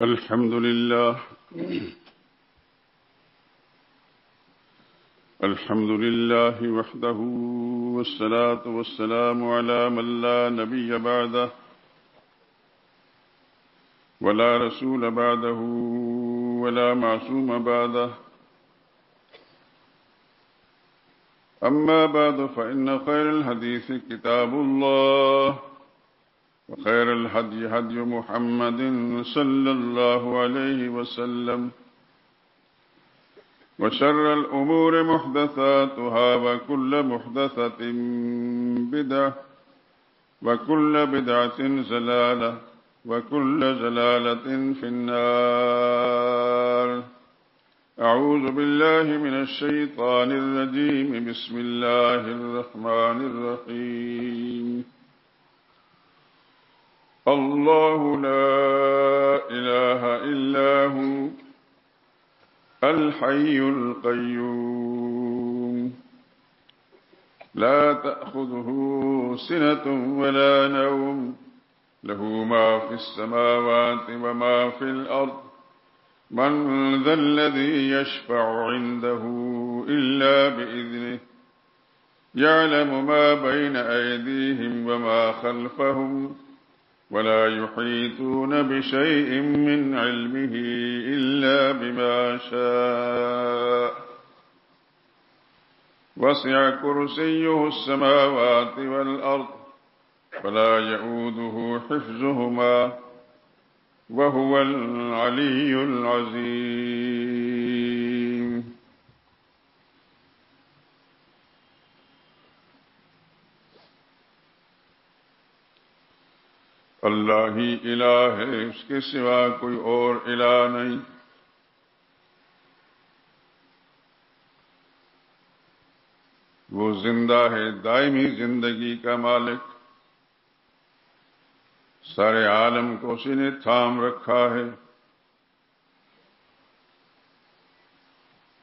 الحمد لله الحمد لله وحده والصلاة والسلام على من لا نبي بعده ولا رسول بعده ولا معصوم بعده أما بعد فإن خير الحديث كتاب الله وخير الهدي هدي محمد صلى الله عليه وسلم وشر الأمور محدثاتها وكل محدثة بدعة وكل بدعة ضلالة وكل ضلالة في النار. أعوذ بالله من الشيطان الرجيم. بسم الله الرحمن الرحيم. الله لا إله إلا هو الحي القيوم لا تأخذه سنة ولا نوم له ما في السماوات وما في الأرض من ذا الذي يشفع عنده إلا بإذنه يعلم ما بين أيديهم وما خلفهم ولا يحيطون بشيء من علمه إلا بما شاء وسع كرسيه السماوات والأرض ولا يؤوده حفظهما وهو العلي العظيم. اللہ ہی الہ ہے، اس کے سوا کوئی اور الہ نہیں۔ وہ زندہ ہے، دائمی زندگی کا مالک، سارے عالم کو اسی نے تھام رکھا ہے۔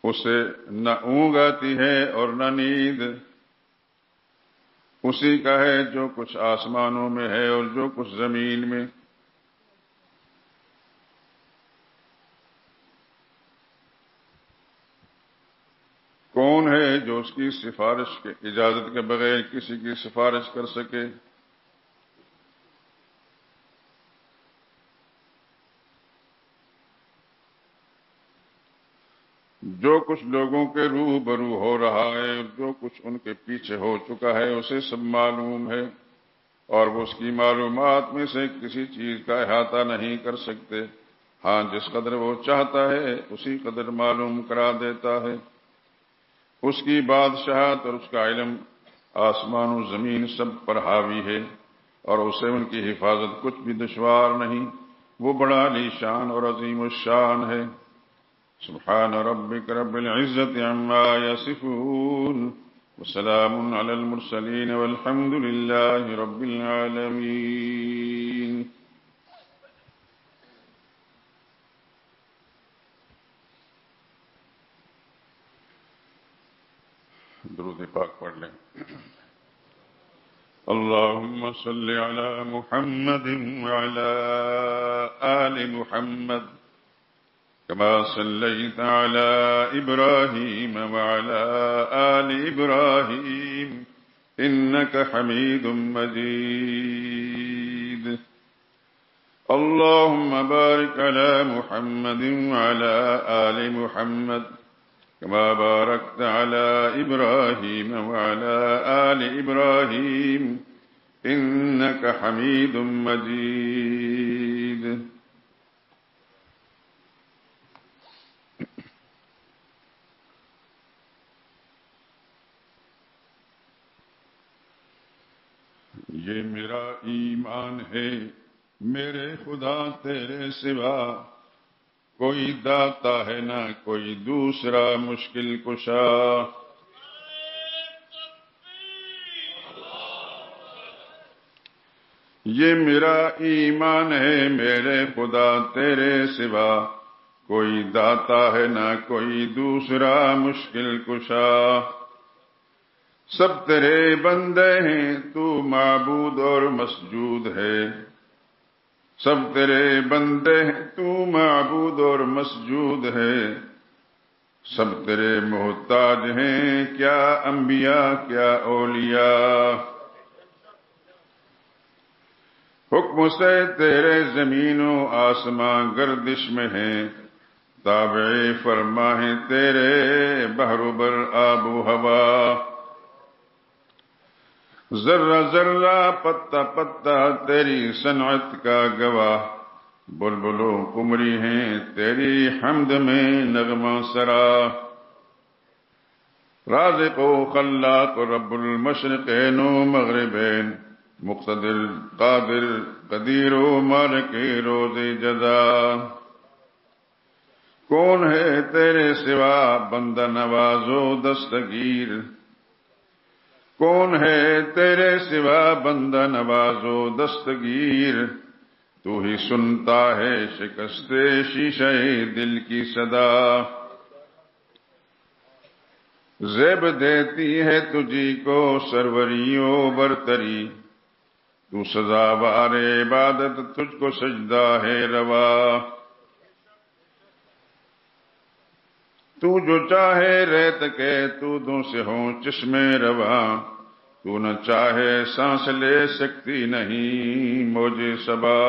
اسے نہ اونگ آتی ہے اور نہ نیند، اسی کا ہے جو کچھ آسمانوں میں ہے اور جو کچھ زمین میں۔ کون ہے جو اس کی سفارش کے اجازت کے بغیر کسی کی سفارش کر سکے؟ جو کچھ لوگوں کے روبرو ہو رہا ہے اور جو کچھ ان کے پیچھے ہو چکا ہے اسے سب معلوم ہے، اور وہ اس کی معلومات میں سے کسی چیز کا احاطہ نہیں کر سکتے۔ ہاں، جس قدر وہ چاہتا ہے اسی قدر معلوم کرا دیتا ہے۔ اس کی بادشاہت اور اس کا علم آسمان و زمین سب پر حاوی ہے، اور اسے ان کی حفاظت کچھ بھی دشوار نہیں۔ وہ بڑا علی شان اور عظیم الشان ہے۔ سبحان ربک رب العزت عما یصفون وسلام علی المرسلین والحمد للہ رب العالمین۔ درود پاک پڑھ لیں۔ اللہم صل علی محمد وعلی آل محمد كما صليت على إبراهيم وعلى آل إبراهيم إنك حميد مجيد۔ اللهم بارك على محمد وعلى آل محمد كما باركت على إبراهيم وعلى آل إبراهيم إنك حميد مجيد۔ یہ میرا ایمان ہے، میرے خدا تیرے سوا کوئی داتا ہے نہ کوئی دوسرا مشکل کشا۔ یہ میرا ایمان ہے، میرے خدا تیرے سوا کوئی داتا ہے نہ کوئی دوسرا مشکل کشا۔ سب تیرے بندے ہیں، تو معبود اور مسجود ہے۔ سب تیرے بندے ہیں، تو معبود اور مسجود ہے، سب تیرے محتاج ہیں، کیا انبیاء کیا اولیاء۔ حکم سے تیرے زمین و آسماں گردش میں ہیں، تابع فرما ہے تیرے بحر و بر آب و ہوا۔ ذرہ ذرہ پتا پتا تیری صنعت کا گواہ، بلبل و قمری ہیں تیری حمد میں نغمہ سرا۔ رازق و خلاق و رب المشرقین و مغربین، مقتدر قادر قدیر و مالک روز جزا۔ کون ہے تیرے سوا بندہ نواز و دستگیر، کون ہے تیرے سوا بندہ نواز و دستگیر، تو ہی سنتا ہے شکست شیشہ دل کی صدا۔ زیب دیتی ہے تجھی کو سروری و برتری، تو سزاوار عبادت تجھ کو سجدہ ہے روا۔ تو جو چاہے ریت کے دودھوں سے ہوں چشمے رواں، تو نہ چاہے سانس لے سکتی نہیں موج صبا۔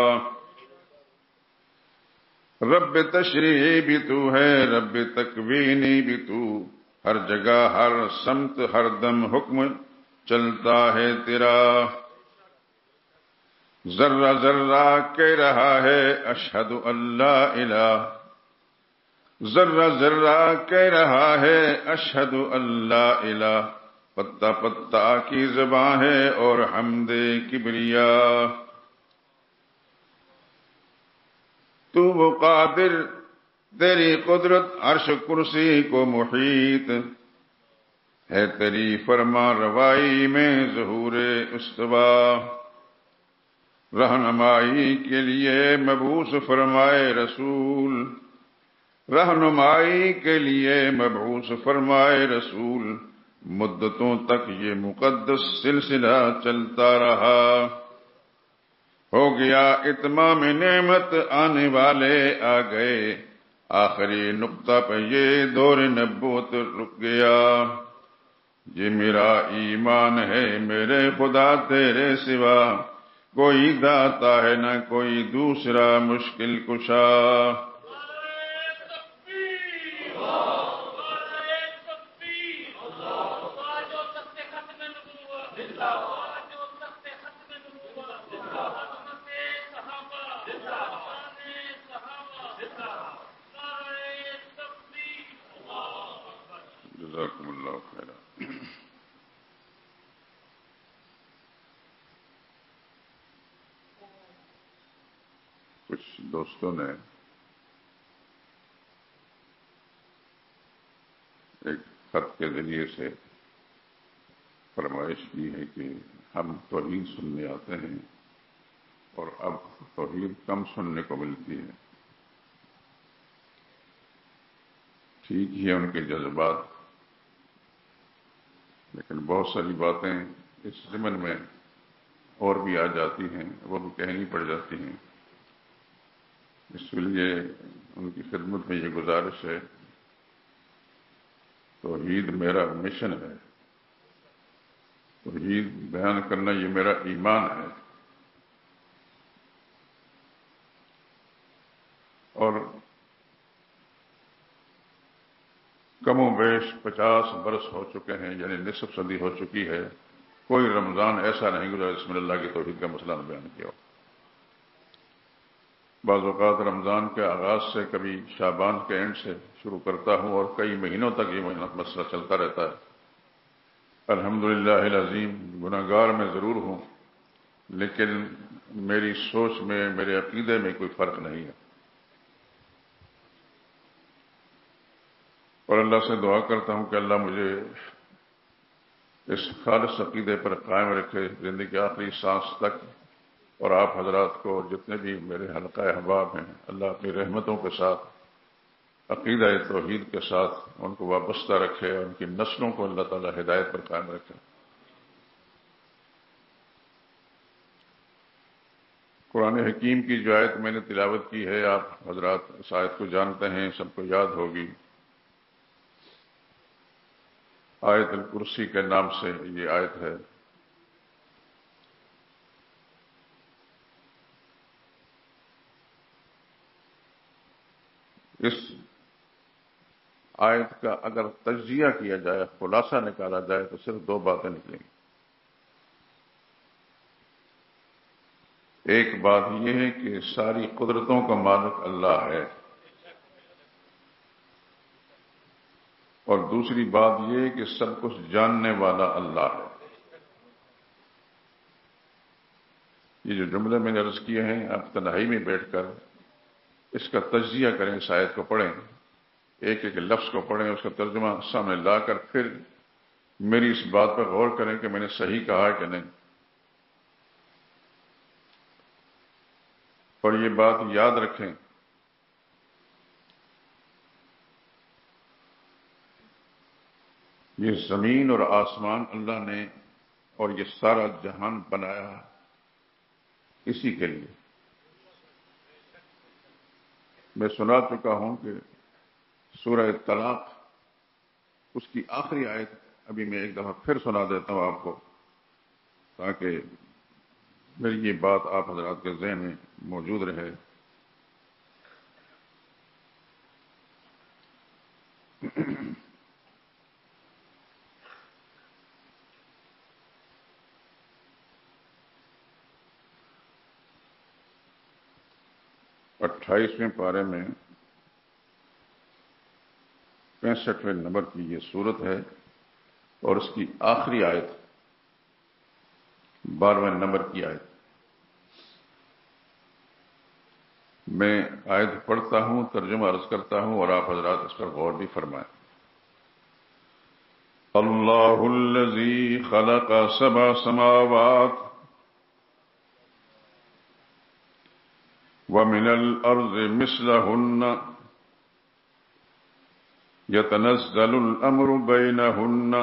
رب تشریح بھی تو ہے، رب تکوینی بھی تو، ہر جگہ ہر سمت ہر دم حکم چلتا ہے تیرا۔ ذرہ ذرہ کہہ رہا ہے اشہد اللہ الہ، ذرہ ذرہ کہہ رہا ہے اشہد اللہ الہ، پتا پتا کی زباں ہے اور حمد کبریا۔ تو وہ قادر تیری قدرت عرش کرسی کو محیط ہے، تیری فرما روائی میں ظہور استوا۔ رہنمائی کے لیے مبعوث فرمائے رسول، رہنمائی کے لیے مبعوث فرمائے رسول، مدتوں تک یہ مقدس سلسلہ چلتا رہا۔ ہو گیا اتمام نعمت آنے والے آ گئے، آخری نقطہ پہ یہ دور نبوت رک گیا۔ یہ میرا ایمان ہے میرے خدا تیرے سوا، کوئی داتا ہے نہ کوئی دوسرا مشکل کشا۔ جزاکم اللہ خیرا۔ کچھ دوستوں نے ایک خط کے ذریعے سے فرمائش کی ہے کہ ہم توحید سننے آتے ہیں اور اب توحید کم سننے کو ملتی ہے۔ ٹھیک ہی ہے ان کے جذبات، لیکن بہت ساری باتیں اس ضمن میں اور بھی آ جاتی ہیں، وہ بھی کہنی پڑ جاتی ہیں۔ اس لیے ان کی خدمت میں یہ گزارش ہے، توحید میرا مشن ہے، توحید بیان کرنا یہ میرا ایمان ہے، اور کم و بیش 50 برس ہو چکے ہیں، یعنی نصف صدی ہو چکی ہے، کوئی رمضان ایسا نہیں گزرا جس میں اللہ کی توحید کا مسئلہ نہ بیان کیا ہو۔ بعض اوقات رمضان کے آغاز سے، کبھی شعبان کے اینڈ سے شروع کرتا ہوں اور کئی مہینوں تک یہ مسئلہ چلتا رہتا ہے۔ الحمدللہ العظیم گناہگار میں ضرور ہوں، لیکن میری سوچ میں، میرے عقیدے میں کوئی فرق نہیں ہے، اور اللہ سے دعا کرتا ہوں کہ اللہ مجھے اس خالص عقیدے پر قائم رکھے زندگی کے آخری سانس تک، اور آپ حضرات کو اور جتنے بھی میرے حلقہ احباب ہیں، اللہ اپنی رحمتوں کے ساتھ عقیدہ توحید کے ساتھ ان کو وابستہ رکھے، اور ان کی نسلوں کو اللہ تعالی ہدایت پر قائم رکھے۔ قرآن حکیم کی جو آیت میں نے تلاوت کی ہے، آپ حضرات اس آیت کو جانتے ہیں، سب کو یاد ہوگی۔ آیت الکرسی کے نام سے یہ آیت ہے۔ اس آیت کا اگر تجزیہ کیا جائے، خلاصہ نکالا جائے تو صرف دو باتیں نکلیں گی۔ ایک بات یہ ہے کہ ساری قدرتوں کا مالک اللہ ہے، اور دوسری بات یہ ہے کہ سب کچھ جاننے والا اللہ ہے۔ یہ جو جملے میں نے عرض کیے ہیں، آپ تنہائی میں بیٹھ کر اس کا تجزیہ کریں، اس آیت کو پڑھیں، ایک ایک لفظ کو پڑھیں، اس کا ترجمہ سامنے لا کر پھر میری اس بات پر غور کریں کہ میں نے صحیح کہا ہے کہ نہیں۔ اور یہ بات یاد رکھیں یہ زمین اور آسمان اللہ نے اور یہ سارا جہان بنایا اسی کے لیے۔ میں سنا چکا ہوں کہ سورہ طلاق، اس کی آخری آیت ابھی میں ایک دفعہ پھر سنا دیتا ہوں آپ کو، تاکہ میری یہ بات آپ حضرات کے ذہن میں موجود رہے۔ اٹھائیسویں پارے میں 65ویں نمبر کی یہ سورت ہے، اور اس کی آخری آیت 12ویں نمبر کی آیت۔ میں آیت پڑھتا ہوں، ترجمہ عرض کرتا ہوں، اور آپ حضرات اس پر غور بھی فرمائیں۔ اللہ الذی خلق 7 سماوات ومن الارض مثلہن یتنزل الامر بینہن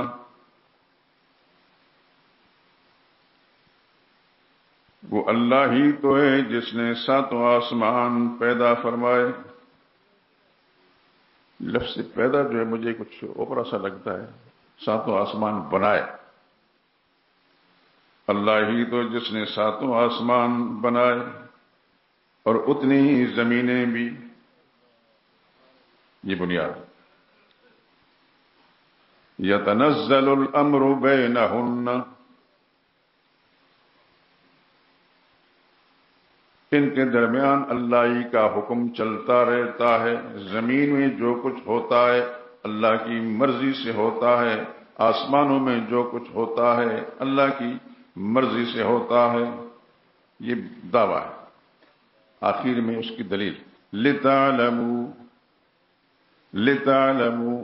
وہ اللہ ہی تو ہے جس نے 7 آسمان پیدا فرمائے۔ لفظ پیدا جو ہے مجھے کچھ اوپرا سا لگتا ہے، 7 آسمان بنائے۔ اللہ ہی تو جس نے 7 آسمان بنائے اور اتنی ہی زمینیں بھی، یہ بنیاد۔ یتنزل الامر بینہن، ان کے درمیان اللہ ہی کا حکم چلتا رہتا ہے۔ زمین میں جو کچھ ہوتا ہے اللہ کی مرضی سے ہوتا ہے، آسمانوں میں جو کچھ ہوتا ہے اللہ کی مرضی سے ہوتا ہے۔ یہ دعویٰ ہے، آخر میں اس کی دلیل لِتَعْلَمُوا،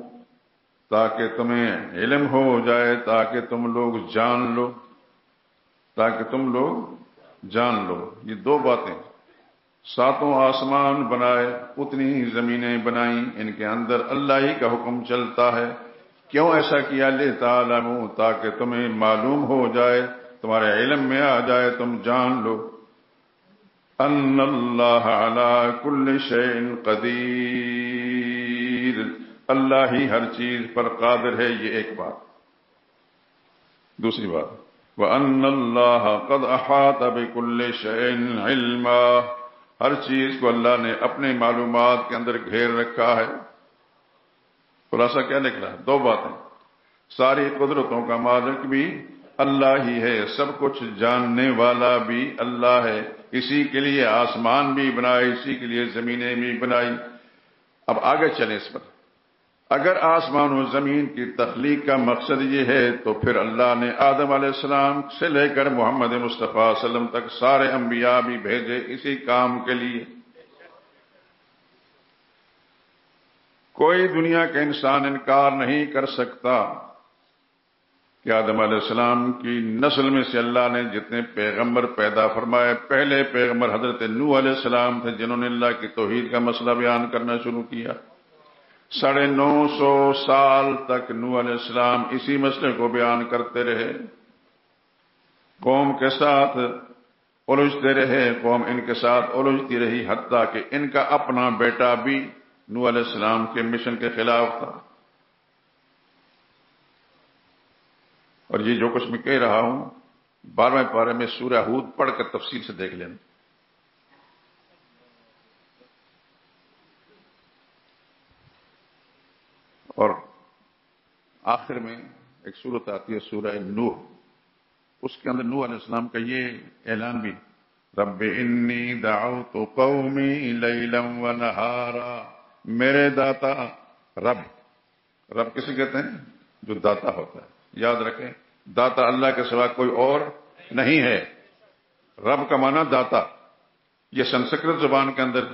تاکہ تمہیں علم ہو جائے، تاکہ تم لوگ جان لو، تاکہ تم لوگ جان لو۔ یہ دو باتیں، 7 آسمان بنائے، اتنی ہی زمینیں بنائیں، ان کے اندر اللہ ہی کا حکم چلتا ہے۔ کیوں ایسا کیا؟ لِتَعْلَمُوا، تاکہ تمہیں معلوم ہو جائے، تمہارے علم میں آ جائے، تم جان لو، ان اللہ علی کل شیء قدیر، اللہ ہی ہر چیز پر قادر ہے۔ یہ ایک بات۔ دوسری بات، وَأَنَّ اللَّهَ قَدْ أَحَاطَ بِكُلِّ شَيْءٍ عِلْمًا، ہر چیز کو اللہ نے اپنے معلومات کے اندر گھیر رکھا ہے۔ خلاصہ کیا نکلا؟ 2 باتیں، ساری قدرتوں کا مالک بھی اللہ ہی ہے، سب کچھ جاننے والا بھی اللہ ہے، اسی کے لیے آسمان بھی بنائے، اسی کے لیے زمینیں بھی بنائی۔ اب آگے چلیں اس پر۔ اگر آسمان و زمین کی تخلیق کا مقصد یہ ہے تو پھر اللہ نے آدم علیہ السلام سے لے کر محمد مصطفیٰ صلی اللہ علیہ وسلم تک سارے انبیاء بھی بھیجے اسی کام کے لیے۔ کوئی دنیا کا انسان انکار نہیں کر سکتا کہ آدم علیہ السلام کی نسل میں سے اللہ نے جتنے پیغمبر پیدا فرمائے، پہلے پیغمبر حضرت نوح علیہ السلام تھے، جنہوں نے اللہ کی توحید کا مسئلہ بیان کرنا شروع کیا۔ 950 سال تک نوح علیہ السلام اسی مسئلے کو بیان کرتے رہے، قوم کے ساتھ الجھتے رہے قوم ان کے ساتھ الجھتی رہی، حتیٰ کہ ان کا اپنا بیٹا بھی نوح علیہ السلام کے مشن کے خلاف تھا۔ اور یہ جو کچھ میں کہہ رہا ہوں 12ویں پارے میں سورہ ہود پڑھ کر تفصیل سے دیکھ لینا۔ اور آخر میں ایک سورت آتی ہے سورہ نوح، اس کے اندر نوح علیہ السلام کا یہ اعلان بھی، رب انی دعوت قومی لیلا ونہارا، میرے داتا۔ رب کسے کہتے ہیں؟ جو داتا ہوتا ہے، یاد رکھیں داتا اللہ کے سوا کوئی اور نہیں ہے۔ رب کا معنی داتا، یہ سنسکرت زبان کے اندر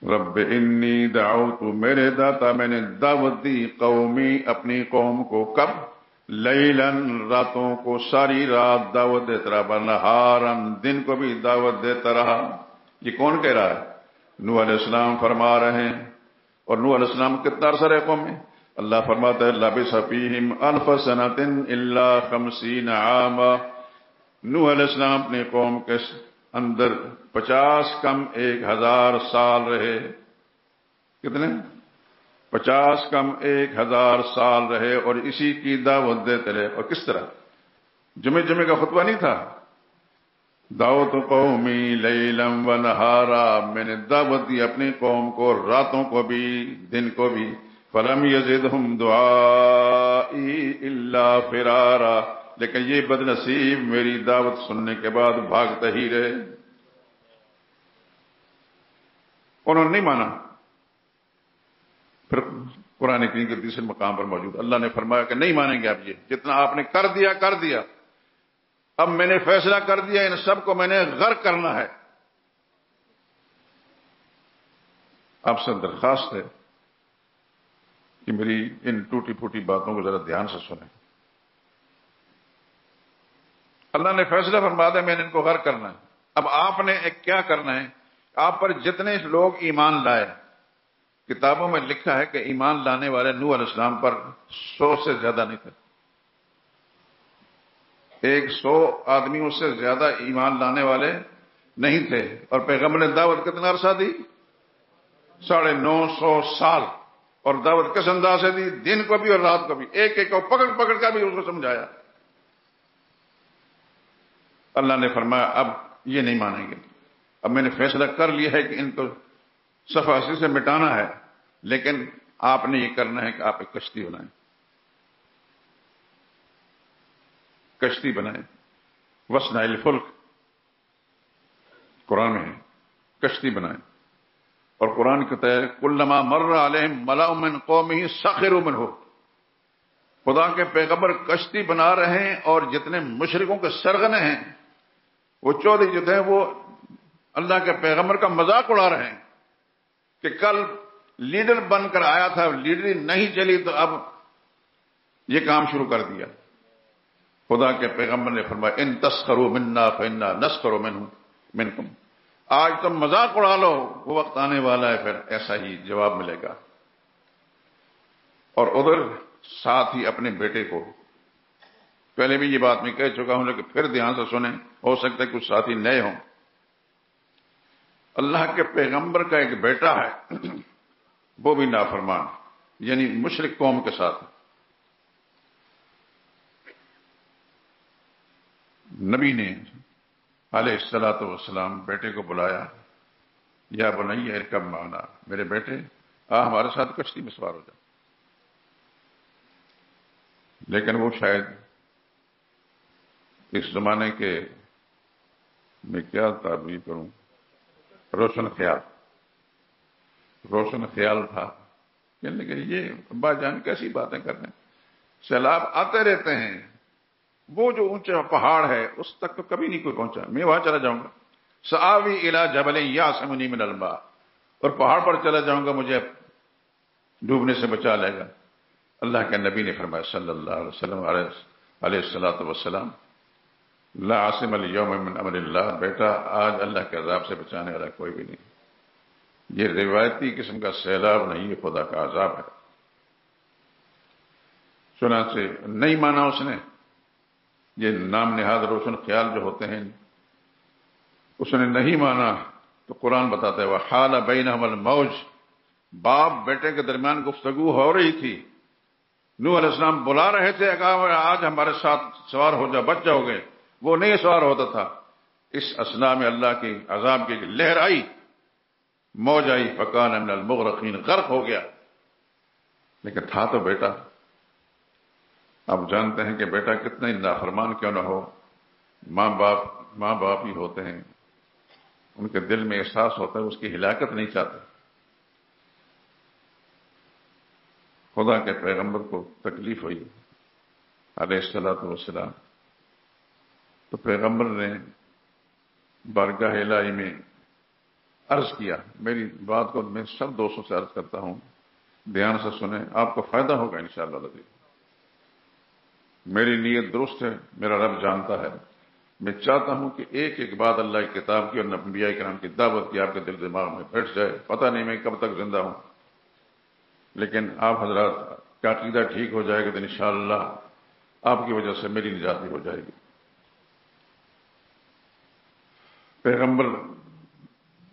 رب انی دعوت، میرے داتا میں نے دعوت دی قومی، اپنی قوم کو، کب؟ لیلاً، راتوں کو، ساری رات دعوت دیتا رہا، نہاراً، دن کو بھی دعوت دیتا رہا۔ یہ کون کہہ رہا ہے؟ نوح علیہ السلام فرما رہے ہیں۔ اور نوح علیہ السلام کتنا عرصہ رہے قوم میں؟ اللہ فرماتا ہے لبث فیہم الف سنۃ الا 50 عاما، نوح علیہ السلام اپنی قوم کے اندر 50 کم 1000 سال رہے۔ کتنے؟ 50 کم 1000 سال رہے، اور اسی کی دعوت دیتے رہے۔ اور کس طرح؟ جمعے کا خطبہ نہیں تھا، دعوت قومی لیلا و نہارا، میں نے دعوت دی اپنی قوم کو راتوں کو بھی دن کو بھی، فلم یزدہم دعائی الا فرارا، لیکن یہ بد نصیب میری دعوت سننے کے بعد بھاگتے ہی رہے۔ انہوں نے نہیں مانا۔ پھر قرآن کریم کے تیسرے مقام پر موجود اللہ نے فرمایا کہ نہیں مانیں گے آپ، یہ جتنا آپ نے کر دیا، اب میں نے فیصلہ کر دیا، ان سب کو میں نے غرق کرنا ہے۔ آپ سے درخواست ہے کہ میری ان ٹوٹی پھوٹی باتوں کو ذرا دھیان سے سنیں۔ اللہ نے فیصلہ فرما دیا میں نے ان کو غرق کرنا ہے۔ اب آپ نے کیا کرنا ہے؟ آپ پر جتنے لوگ ایمان لائے، کتابوں میں لکھا ہے کہ ایمان لانے والے نوح علیہ السلام پر 100 سے زیادہ نہیں تھے۔ 100 آدمیوں سے زیادہ ایمان لانے والے نہیں تھے، اور پیغمبر نے دعوت کتنا عرصہ دی؟ 950 سال۔ اور دعوت کس انداز سے دی؟ دن کو بھی اور رات کو بھی، ایک کو پکڑ کر بھی اس کو سمجھایا۔ اللہ نے فرمایا اب یہ نہیں مانیں گے، اب میں نے فیصلہ کر لیا ہے کہ ان کو صفحہ سے مٹانا ہے، لیکن آپ نے یہ کرنا ہے کہ آپ ایک کشتی بنائیں۔ کشتی بنائیں، وَاصْنَعِ الْفُلْكَ، قرآن میں ہے کشتی بنائیں۔ اور قرآن کہتا ہے کلما مر علیہم ملأ من قومہ سخروا منہ، خدا کے پیغمبر کشتی بنا رہے ہیں، اور جتنے مشرکوں کے سرغنے ہیں، وہ چودھری جو تھے، وہ اللہ کے پیغمبر کا مذاق اڑا رہے ہیں کہ کل لیڈر بن کر آیا تھا، لیڈری نہیں چلی تو اب یہ کام شروع کر دیا۔ خدا کے پیغمبر نے فرمایا ان تسخروا منا فإنا نسخر منکم، آج تم مذاق اڑا لو، وہ وقت آنے والا ہے پھر ایسا ہی جواب ملے گا۔ اور ادھر ساتھ ہی اپنے بیٹے کو، پہلے بھی یہ بات میں کہہ چکا ہوں لیکن پھر دھیان سے سنیں، ہو سکتا ہے کچھ ساتھی نئے ہوں۔ اللہ کے پیغمبر کا ایک بیٹا ہے، وہ بھی نافرمان، یعنی مشرک قوم کے ساتھ۔ نبی نے علیہ الصلوۃ والسلام بیٹے کو بلایا، یا بنی ارکب معنا، میرے بیٹے ہمارے ساتھ کشتی میں سوار ہو جا۔ لیکن وہ شاید اس زمانے کے میں کیا تعبیر کروں، روشن خیال تھا، لیکن یہ ابا جان کیسی باتیں کر رہے ہیں، سیلاب آتے رہتے ہیں، وہ جو اونچا پہاڑ ہے اس تک تو کبھی نہیں کوئی پہنچا، میں وہاں چلا جاؤں گا، سآوی الی جبل یعصمنی من الماء، اور پہاڑ پر چلا جاؤں گا، مجھے ڈوبنے سے بچا لے گا۔ اللہ کے نبی نے فرمایا صلی اللہ علیہ وسلم علیہ الصلوۃ والسلام لا عاصم اليوم من امر اللہ، بیٹا آج اللہ کے عذاب سے بچانے والا کوئی بھی نہیں، یہ روایتی قسم کا سیلاب نہیں، یہ خدا کا عذاب ہے۔ چنانچہ نہیں مانا اس نے، یہ نام نہاد روشن خیال جو ہوتے ہیں اس نے نہیں مانا، تو قرآن بتاتا ہے وحال بینہم الموج، باپ بیٹے کے درمیان گفتگو ہو رہی تھی، نوح علیہ السلام بلا رہے تھے کہ آج ہمارے ساتھ سوار ہو جا، بچ جاؤ گے، وہ نہیں سوار ہوتا تھا۔ اس اثناء میں اللہ کی عذاب کی لہر آئی، موج آئی، فکان من المغرقین، غرق ہو گیا، لیکن تھا تو بیٹا۔ آپ جانتے ہیں کہ بیٹا کتنا ہی نافرمان کیوں نہ ہو، ماں باپ ہی ہوتے ہیں، ان کے دل میں احساس ہوتا ہے اس کی ہلاکت نہیں چاہتے۔ خدا کے پیغمبر کو تکلیف ہوئی علیہ الصلوۃ والسلام، تو پیغمبر نے بارگاہ الہی میں عرض کیا، میری بات کو میں سب دوستوں سے عرض کرتا ہوں، دھیان سے سنیں، آپ کو فائدہ ہوگا انشاءاللہ العزیز۔ میری نیت درست ہے، میرا رب جانتا ہے، میں چاہتا ہوں کہ ایک ایک بات اللہ کی کتاب کی اور انبیاء کرام کی دعوت کی آپ کے دل دماغ میں بیٹھ جائے۔ پتہ نہیں میں کب تک زندہ ہوں، لیکن آپ حضرات کا عقیدہ ٹھیک ہو جائے گا تو انشاءاللہ آپ کی وجہ سے میری نجات ہو جائے گی۔ پیغمبر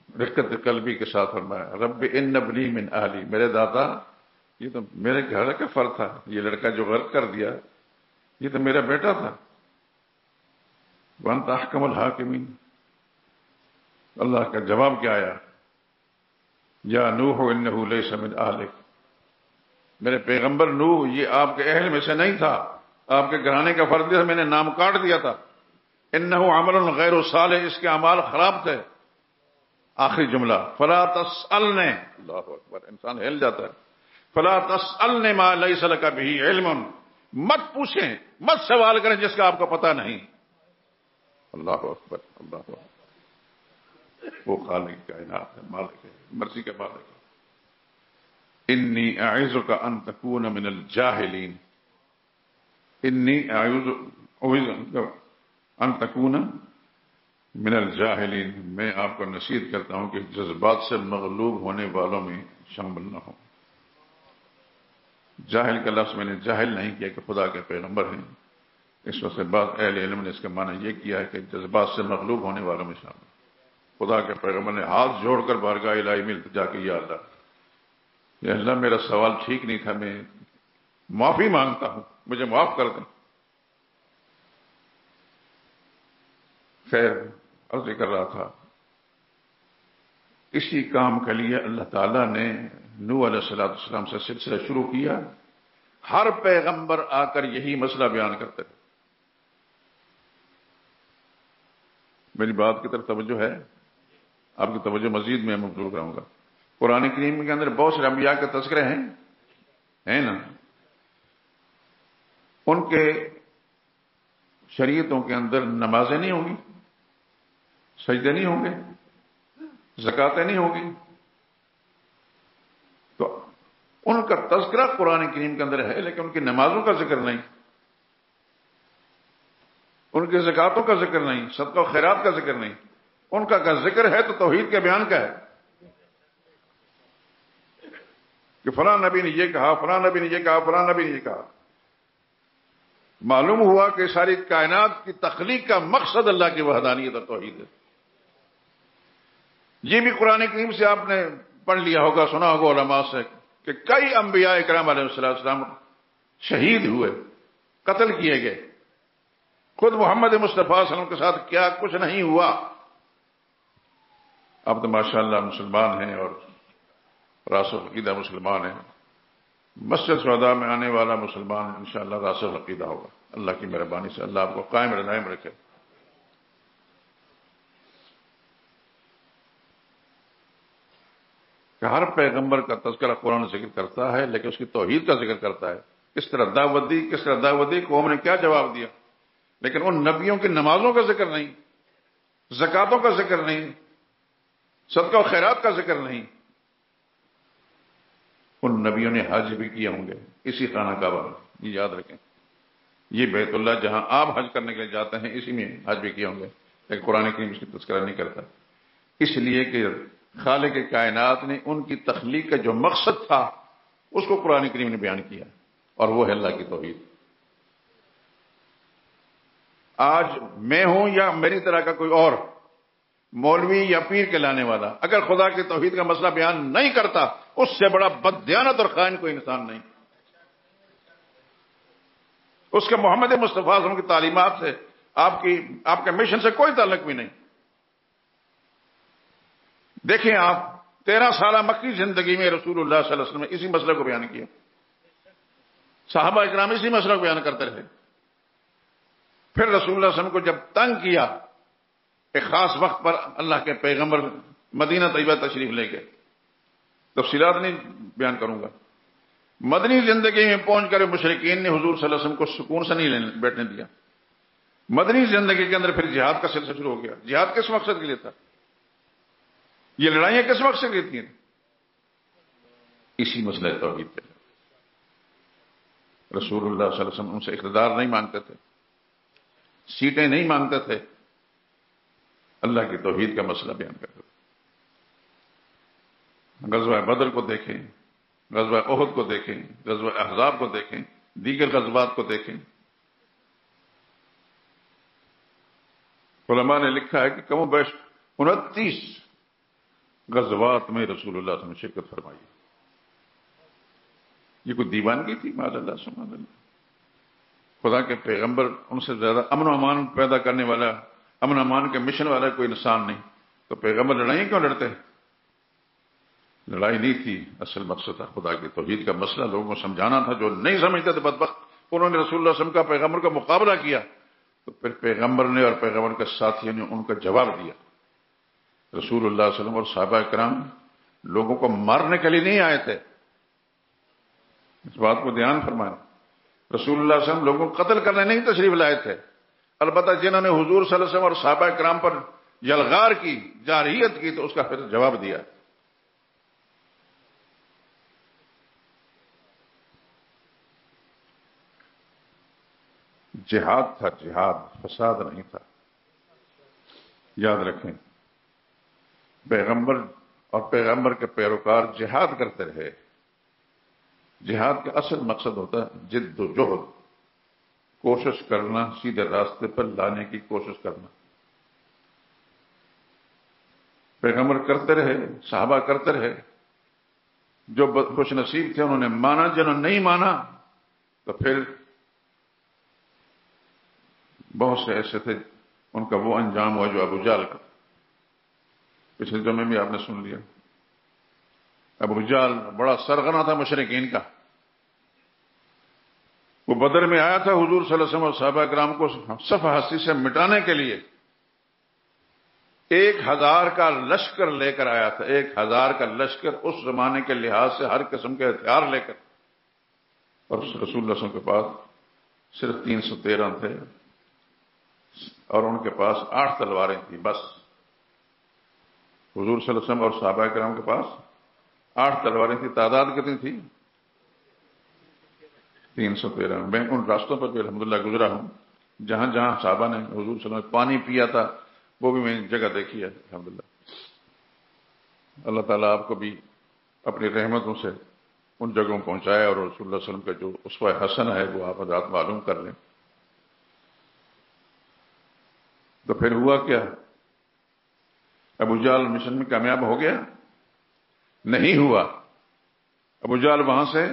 رقت قلبی کے ساتھ فرمایا رب ان ابنی من اہلی، میرے دادا یہ تو میرے گھر کا فرد تھا، یہ لڑکا جو غرق کر دیا یہ تو میرا بیٹا تھا۔ وانت احکم الحاکمین، اللہ کا جواب کیا آیا، یا نوح انہ لیس من اہلک، میرے پیغمبر نوح یہ آپ کے اہل میں سے نہیں تھا، آپ کے گھرانے کا فرد تھا، میں نے نام کاٹ دیا تھا۔ انہ عمل غیر صالح، اس کے اعمال خراب تھے۔ آخری جملہ فلا تسألنی، اللہ اکبر، انسان ہل جاتا ہے، فلا تسألنی ما لیس لک بہ علم، مت پوچھیں، مت سوال کریں جس کا آپ کو پتہ نہیں۔ اللہ اکبر، اللہ اکبر، وہ خالق کائنات ہے، مالک ہے، مرضی کے مالک ہے۔ انی اعوذک ان تکون من الجاہلین، انی اعوذ ان تکون من الجاہلین، میں آپ کو نصیحت کرتا ہوں کہ جذبات سے مغلوب ہونے والوں میں شامل نہ ہوں۔ جاہل کا لفظ میں نے جاہل نہیں کیا کہ خدا کے پیغمبر ہیں، اس وقت بعض اہل علم نے اس کا معنی یہ کیا ہے کہ جذبات سے مغلوب ہونے والوں میں شامل۔ خدا کے پیغمبر نے ہاتھ جوڑ کر بارگاہ الہی میں التجا کی، یا اللہ میرا سوال ٹھیک نہیں تھا، میں معافی مانگتا ہوں، مجھے معاف کر دیں۔ خیر عرض کر رہا تھا، اسی کام کے لیے اللہ تعالیٰ نے نوح علیہ السلام سے سلسلہ شروع کیا۔ ہر پیغمبر آ کر یہی مسئلہ بیان کرتے تھے۔ میری بات کی طرف توجہ ہے؟ آپ کی توجہ مزید میں مبذول کراؤں گا۔ قرآن کریم کے اندر بہت سے انبیاء کے تذکرے ہیں نا، ان کے شریعتوں کے اندر نمازیں نہیں ہوں گی، سجدے نہیں ہوں گے، زکاتیں نہیں ہوں گی، تو ان کا تذکرہ قرآن کریم کے اندر ہے، لیکن ان کی نمازوں کا ذکر نہیں، ان کی زکاتوں کا ذکر نہیں، صدقہ و خیرات کا ذکر نہیں۔ ان کا ذکر ہے تو توحید کے بیان کا ہے کہ فلاں نبی نے یہ کہا، فلاں نبی نے یہ کہا، فلاں نبی نے یہ کہا۔ معلوم ہوا کہ ساری کائنات کی تخلیق کا مقصد اللہ کی وحدانیت اور توحید ہے۔ یہ بھی قرآن کریم سے آپ نے پڑھ لیا ہوگا، سنا ہوگا علماء سے کہ کئی انبیاء اکرام علیہ السلام شہید ہوئے، قتل کیے گئے۔ خود محمد مصطفیٰ صلی اللہ علیہ وسلم کے ساتھ کیا کچھ نہیں ہوا۔ اب تو ماشاءاللہ مسلمان ہیں اور راسخ عقیدہ مسلمان ہیں۔ مسجد شہداء میں آنے والا مسلمان انشاءاللہ راسخ عقیدہ ہوگا۔ اللہ کی مہربانی سے اللہ آپ کو قائم دائم رکھے۔ کہ ہر پیغمبر کا تذکرہ قرآن ذکر کرتا ہے، لیکن اس کی توحید کا ذکر کرتا ہے، کس طرح دعوت دی، قوم نے کیا جواب دیا، لیکن ان نبیوں کی نمازوں کا ذکر نہیں، زکاتوں کا ذکر نہیں، صدقہ و خیرات کا ذکر نہیں۔ ان نبیوں نے حج بھی کیے ہوں گے اسی خانہ کعبہ میں، یہ یاد رکھیں۔ یہ بیت اللہ جہاں آپ حج کرنے کے لیے جاتے ہیں اسی میں حج بھی کیے ہوں گے، لیکن قرآن کریم اس کی تذکرہ نہیں کرتا، اس لیے کہ خالق کائنات نے ان کی تخلیق کا جو مقصد تھا اس کو قرآن کریم نے بیان کیا۔ اور وہ ہے اللہ کی توحید. آج میں ہوں یا میری طرح کا کوئی اور مولوی یا پیر کے لانے والا اگر خدا کی توحید کا مسئلہ بیان نہیں کرتا، اس سے بڑا بددیانت اور خائن کوئی انسان نہیں. اس کے محمد مصطفیٰ صلی اللہ علیہ وسلم کی تعلیمات سے آپ کے مشن سے کوئی تعلق بھی نہیں. دیکھیں آپ 13 سالہ مکی زندگی میں رسول اللہ صلی اللہ علیہ وسلم نے اسی مسئلے کو بیان کیا. صحابہ اکرام اسی مسئلے کو بیان کرتے رہے. پھر رسول اللہ صلی اللہ علیہ وسلم کو جب تنگ کیا ایک خاص وقت پر اللہ کے پیغمبر مدینہ طیبہ تشریف لے گئے. تفصیلات نہیں بیان کروں گا. مدنی زندگی میں پہنچ کر مشرکین نے حضور صلی اللہ علیہ وسلم کو سکون سے نہیں بیٹھنے دیا. مدنی زندگی کے اندر پھر جہاد کا سلسلہ شروع ہو گیا. جہاد کس مقصد کے لیے تھا؟ یہ لڑائیاں کس مقصد کی تھیں؟ اسی مسئلہ توحید پہ. رسول اللہ صلی اللہ علیہ وسلم ان سے اقتدار نہیں مانگتے تھے، سیٹیں نہیں مانگتے تھے، اللہ کی توحید کا مسئلہ بیان کرتے تھے. غزوہ بدر کو دیکھیں، غزوہ احد کو دیکھیں، غزوہ احزاب کو دیکھیں، دیگر غزوات کو دیکھیں. علماء نے لکھا ہے کہ کم و بیش 29 غزوات میں رسول اللہ صلی اللہ علیہ وسلم نے شرکت فرمائی. یہ کوئی دیوانگی تھی؟ معاذ اللہ سبحان اللہ. خدا کے پیغمبر ان سے زیادہ امن و امان پیدا کرنے والا، امن و امان کے مشن والا کوئی انسان نہیں. تو پیغمبر لڑائیاں کیوں لڑتے؟ لڑائی نہیں تھی، اصل مقصد تھا خدا کی توحید کا مسئلہ لوگوں کو سمجھانا تھا. جو نہیں سمجھتے تھے بدبخت انہوں نے رسول اللہ صلی اللہ علیہ وسلم کا پیغمبر کا مقابلہ کیا تو پھر پیغمبر نے اور پیغمبر کے ساتھیوں نے ان کا جواب دیا. رسول اللہ صلی اللہ علیہ وسلم اور صحابہ کرام لوگوں کو مارنے کے لیے نہیں آئے تھے، اس بات کو دھیان فرمائیں. رسول اللہ صلی اللہ علیہ وسلم لوگوں کو قتل کرنے نہیں تشریف لائے تھے. البتہ جنہوں نے حضور صلی اللہ علیہ وسلم اور صحابہ کرام پر یلغار کی، جارحیت کی، تو اس کا پھر جواب دیا. جہاد تھا، جہاد، فساد نہیں تھا. یاد رکھیں، پیغمبر اور پیغمبر کے پیروکار جہاد کرتے رہے. جہاد کا اصل مقصد ہوتا ہے جد و جہد، کوشش کرنا، سیدھے راستے پر لانے کی کوشش کرنا. پیغمبر کرتے رہے، صحابہ کرتے رہے. جو خوش نصیب تھے انہوں نے مانا، جنہوں نے نہیں مانا تو پھر بہت سے ایسے تھے ان کا وہ انجام ہوا جو ابو جہل کا. پچھلے جمعے میں آپ نے سن لیا. ابو جہل بڑا سرغنہ تھا مشرکین کا. وہ بدر میں آیا تھا حضور صلی اللہ علیہ وسلم اور صحابہ کرام کو صف ہستی سے مٹانے کے لیے. 1000 کا لشکر لے کر آیا تھا. 1000 کا لشکر اس زمانے کے لحاظ سے ہر قسم کے ہتھیار لے کر. اور رسول اللہ صلی اللہ علیہ وسلم کے پاس صرف 313 تھے اور ان کے پاس 8 تلواریں تھیں بس. حضور صلی اللہ علیہ وسلم اور صحابہ کرام کے پاس 8 تلواریں تھیں. تعداد کتنی تھی؟ 313. میں ان راستوں پر بھی الحمدللہ گزرا ہوں جہاں جہاں صحابہ نے حضور صلی اللہ علیہ وسلم نے پانی پیا تھا، وہ بھی میں نے جگہ دیکھی ہے الحمدللہ. اللہ تعالیٰ آپ کو بھی اپنی رحمتوں سے ان جگہوں پہنچائے اور رسول اللہ صلی اللہ علیہ وسلم کا جو اسوہ حسن ہے وہ آپ حضرات معلوم کر لیں. تو پھر ہوا کیا؟ ابو جہل مشن میں کامیاب ہو گیا؟ نہیں ہوا. ابو جہل وہاں سے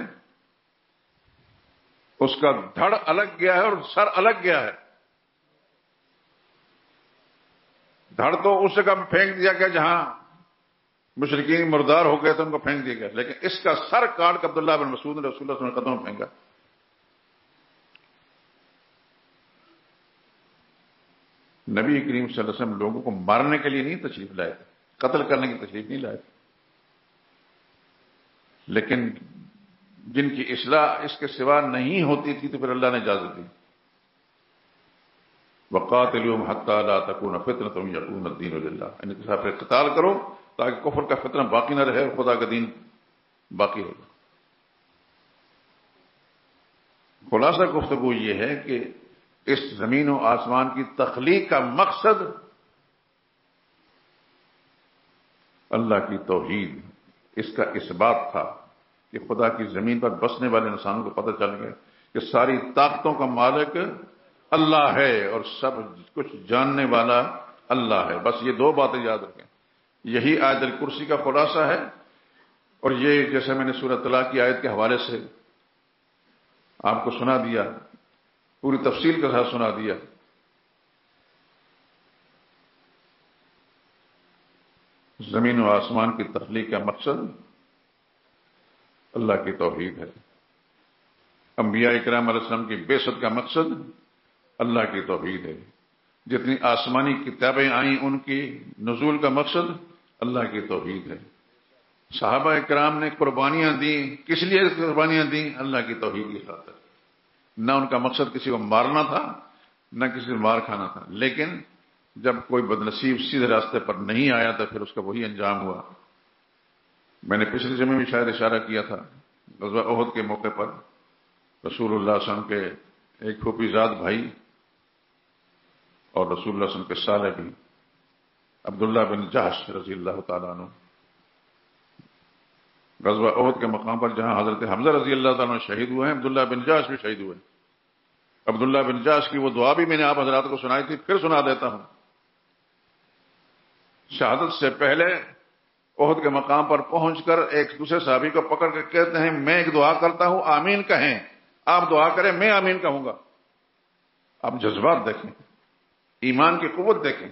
اس کا دھڑ الگ گیا ہے اور سر الگ گیا ہے. دھڑ تو اس جگہ پھینک دیا گیا جہاں مشرکین مردار ہو گئے تھے، ان کو پھینک دیا گیا، لیکن اس کا سر کاٹ کر عبداللہ بن مسعود نے رسول اللہ صلی اللہ علیہ وسلم کے قدموں میں پھینکا. نبی کریم صلی اللہ علیہ وسلم لوگوں کو مارنے کے لیے نہیں تشریف لائے تھے، قتل کرنے کی تشریف نہیں لائے تھے، لیکن جن کی اصلاح اس کے سوا نہیں ہوتی تھی تو پھر اللہ نے اجازت دی. وقاتلوہم حتی لا تکون فتنۃ ویکون الدین للہ. ان کے ساتھ قتال کرو تاکہ کفر کا فتنہ باقی نہ رہے اور خدا کا دین باقی ہوگا. خلاصہ گفتگو یہ ہے کہ اس زمین و آسمان کی تخلیق کا مقصد اللہ کی توحید، اس کا اثبات تھا. کہ خدا کی زمین پر بسنے والے انسانوں کو پتہ چل گیا کہ ساری طاقتوں کا مالک اللہ ہے اور سب کچھ جاننے والا اللہ ہے. بس یہ دو باتیں یاد رکھیں. یہی آیت الکرسی کا خلاصہ ہے. اور یہ جیسے میں نے سورۃ طلاق کی آیت کے حوالے سے آپ کو سنا دیا، پوری تفصیل کے ساتھ سنا دیا. زمین و آسمان کی تخلیق کا مقصد اللہ کی توحید ہے. انبیاء اکرام علیہ السلام کی بعثت کا مقصد اللہ کی توحید ہے. جتنی آسمانی کتابیں آئیں ان کی نزول کا مقصد اللہ کی توحید ہے. صحابہ اکرام نے قربانیاں دیں، کس لیے قربانیاں دیں؟ اللہ کی توحید کی خاطر. نہ ان کا مقصد کسی کو مارنا تھا، نہ کسی کو مار کھانا تھا. لیکن جب کوئی بدنصیب سیدھے راستے پر نہیں آیا تو پھر اس کا وہی انجام ہوا. میں نے پچھلے جمعے میں شاید اشارہ کیا تھا، غزوہ احد کے موقع پر رسول اللہ صلی اللہ علیہ وسلم کے ایک پھوپھی زاد بھائی اور رسول اللہ صلی اللہ علیہ وسلم کے سالے بھی عبداللہ بن جحش رضی اللہ تعالیٰ عنہ غزوہ احد کے مقام پر جہاں حضرت حمزہ رضی اللہ تعالیٰ عنہ شہید ہوئے ہیں، عبداللہ بن جحش بھی شہید ہوئے. عبداللہ بن جحش کی وہ دعا بھی میں نے آپ حضرات کو سنائی تھی، پھر سنا دیتا ہوں. شہادت سے پہلے احد کے مقام پر پہنچ کر ایک دوسرے صحابی کو پکڑ کر کہتے ہیں میں ایک دعا کرتا ہوں آمین کہیں، آپ دعا کریں میں آمین کہوں گا. آپ جذبات دیکھیں، ایمان کی قوت دیکھیں.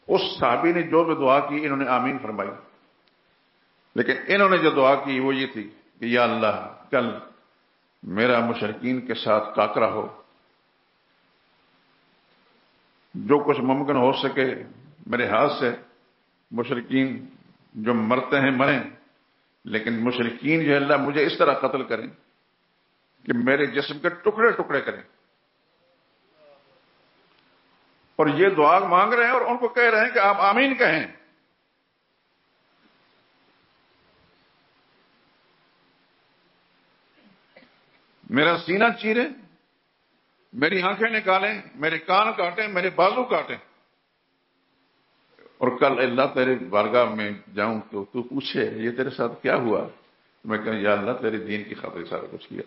اس صحابی نے جو بھی دعا کی انہوں نے آمین فرمائی. لیکن انہوں نے جو دعا کی وہ یہ تھی کہ یا اللہ کل میرا مشرکین کے ساتھ ٹاکرا ہو، جو کچھ ممکن ہو سکے میرے ہاتھ سے مشرکین جو مرتے ہیں مریں، لیکن مشرکین جو اللہ مجھے اس طرح قتل کریں کہ میرے جسم کے ٹکڑے ٹکڑے کریں. اور یہ دعا مانگ رہے ہیں اور ان کو کہہ رہے ہیں کہ آپ آمین کہیں. میرا سینہ چیریں، میری آنکھیں نکالیں، میرے کان کاٹیں، میرے بازو کاٹیں، اور کل اللہ تیرے بارگاہ میں جاؤں تو تو پوچھے یہ تیرے ساتھ کیا ہوا، میں کہوں یا اللہ تیرے دین کی خاطر سارا کچھ کیا.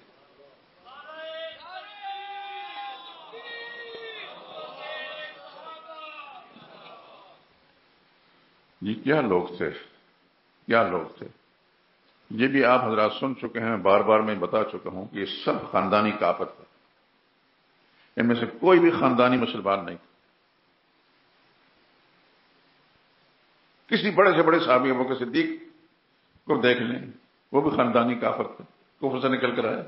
یہ کیا لوگ تھے، کیا لوگ تھے. یہ بھی آپ حضرات سن چکے ہیں، بار بار میں بتا چکا ہوں کہ یہ سب خاندانی کافر تھے. ان میں سے کوئی بھی خاندانی مسلمان نہیں. کسی بڑے سے بڑے صحابی ابو بکر صدیق کو دیکھ لیں، وہ بھی خاندانی کافر تھے، کفر سے نکل کر آئے.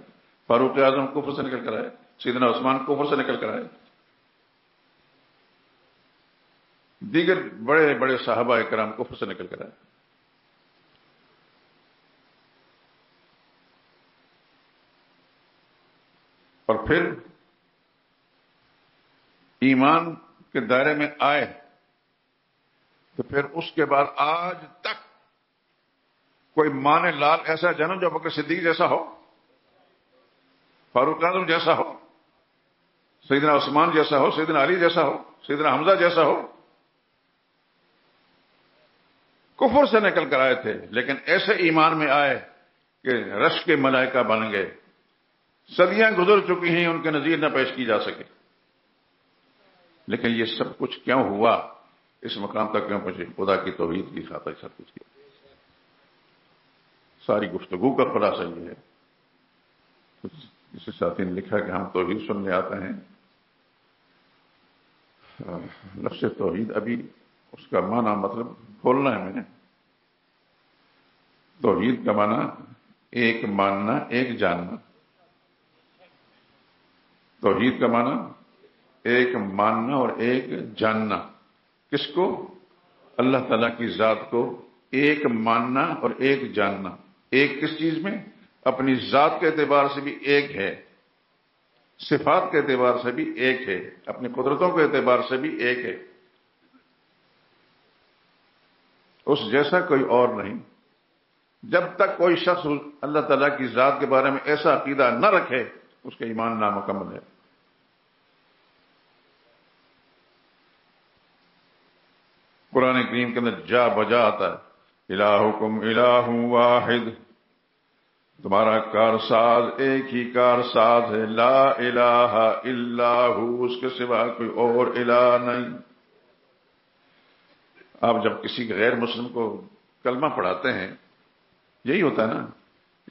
فاروق اعظم کفر سے نکل کر آئے، سیدنا عثمان کفر سے نکل کر آئے. دیگر بڑے بڑے صحابہ کرام کفر سے نکل کر آئے. اور پھر ایمان کے دائرے میں آئے تو پھر اس کے بعد آج تک کوئی ماں نے لال ایسا جنم جو بکر صدیق جیسا ہو، فاروق اعظم جیسا ہو، سیدنا عثمان جیسا ہو، سیدنا علی جیسا ہو، سیدنا حمزہ جیسا ہو. کفر سے نکل کر آئے تھے لیکن ایسے ایمان میں آئے کہ رش کے ملائکہ بن گئے. صدیاں گزر چکی ہیں، ان کے نظیر نہ پیش کی جا سکے. لیکن یہ سب کچھ کیوں ہوا، اس مقام تک کیوں پہنچے؟ خدا کی توحید کی خاطر سب کچھ کیا. ساری گفتگو کا خلاصہ یہ ہے. کسی ساتھی نے لکھا کہ ہم توحید سننے آتے ہیں. لفظ توحید ابھی اس کا معنی مطلب کھولنا ہے میں نے. توحید کا معنی ایک ماننا، ایک جاننا. توحید کا معنی ایک ماننا اور ایک جاننا. کس کو؟ اللہ تعالیٰ کی ذات کو ایک ماننا اور ایک جاننا. ایک کس چیز میں؟ اپنی ذات کے اعتبار سے بھی ایک ہے، صفات کے اعتبار سے بھی ایک ہے، اپنی قدرتوں کے اعتبار سے بھی ایک ہے. اس جیسا کوئی اور نہیں. جب تک کوئی شخص اللہ تعالیٰ کی ذات کے بارے میں ایسا عقیدہ نہ رکھے اس کا ایمان نامکمل ہے. قرآن کریم کے اندر جا بجا آتا ہے الہکم الہ واحد تمہارا کارساز ایک ہی کارساز ہے، لا الہ الا ہو، اس کے سوا کوئی اور الہ نہیں۔ آپ جب کسی غیر مسلم کو کلمہ پڑھاتے ہیں، یہی ہوتا ہے نا،